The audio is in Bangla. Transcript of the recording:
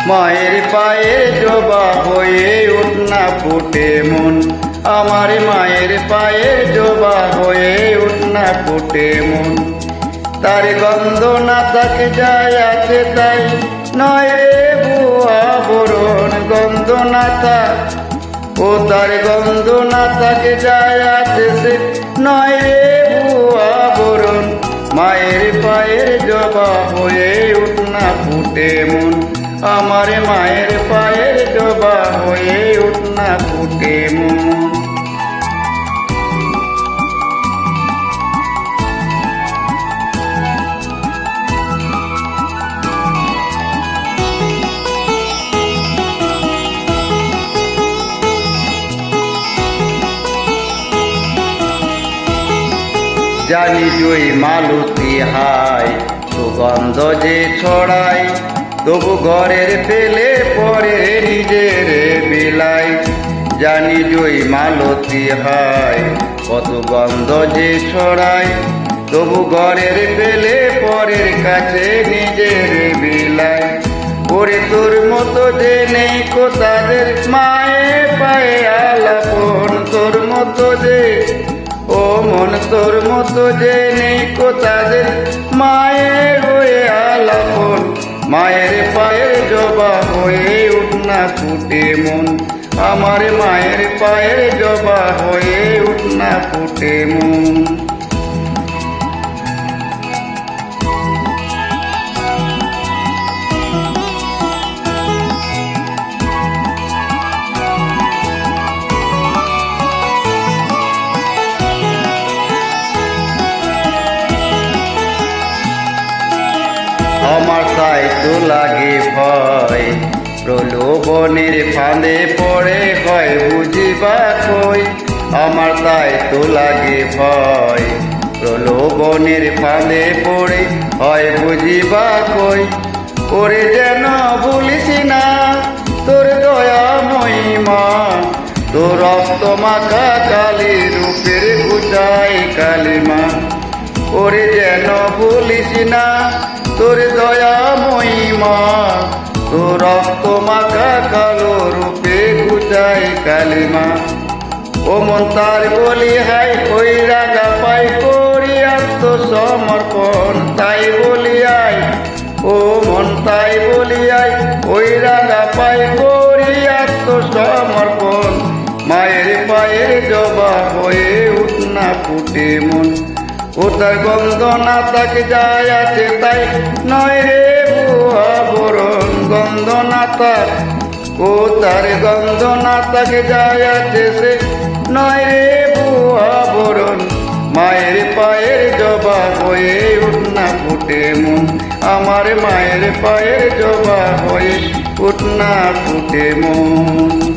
মায়ের পায়ের জবা হয়ে উঠনা ফুটে মন, আমার মায়ের পায়ের জবা হয়ে উঠনা ফুটে মন। তার গন্ধ না তাকে যায় আছে তাই নয় রে বুয়া বরণ, গন্ধ না তার ও তার গন্ধ না তাকে যায় আছে সে নয় রে বুয়া বরণ। মায়ের পায়ের জবা হয়ে উঠনা ফুটে মন, আমার মায়ের পায়ের জবা হয়ে উঠনা ফুটে মন। জানি জুই মালতী হায় সুগন্ধ যে ছড়াই, তবু ঘরের পেলে পরে নিজের বিলাই। জানি জুই মালতী হায় কত গন্ধ যে ছড়াই, তবু ঘরের পেলে পরের কাছে নিজের বিলাই। ওরে তোর মতো যে নেই কো তাদের মায়ে পায়ে আলাপন, তোর মতো যে ও মন তোর মতো যে নেই কো তাদের মায়ের হয়ে আলাপন। মায়ের পায়ের জবা হয়ে উঠনা ফুটে মন, আমার মায়ের পায়ের জবা হয়ে উঠনা ফুটে মন। আমার তাই তো লাগে ভয় প্রলোভনের ফাঁদে পড়ে হয় বুঝিবা কই, আমার তাই তো লাগে ভয় প্রলোভনের ফাঁদে পড়ে হয় বুঝিবা কই। ওরে যেন ভুলিস না তোর দয়াময়ী মা, তোর রক্ত মাখা কালী রূপের পূজায় কালিমা। ওরে যেন ভুলিস না তোর দয়াময়ী মা, তোর রক্ত মাখা কালো রূপে পূজায় কালিমা। ও মন তার বলি হাই ওই রাগা পাই করি আত্মসমর্পণ, তাই বলি আয় ও মন তাই বলি আয় ওই রাগা পাই করি আত্মসমর্পণ। মায়ের পায়ের জবা হয়ে উঠনা ফুটে মন, ও তার গন্ধ না তাকে যায় আছে তাই নয় রে বুয়া বরণ, গন্ধ না তার ও তার গন্ধ না তাকে যায় আছে সে নয় রে বুয়া বরণ। মায়ের পায়ের জবা হয়ে উঠনা ফুটে মন, আমার মায়ের পায়ের জবা হয়ে উঠনা ফুটে মন।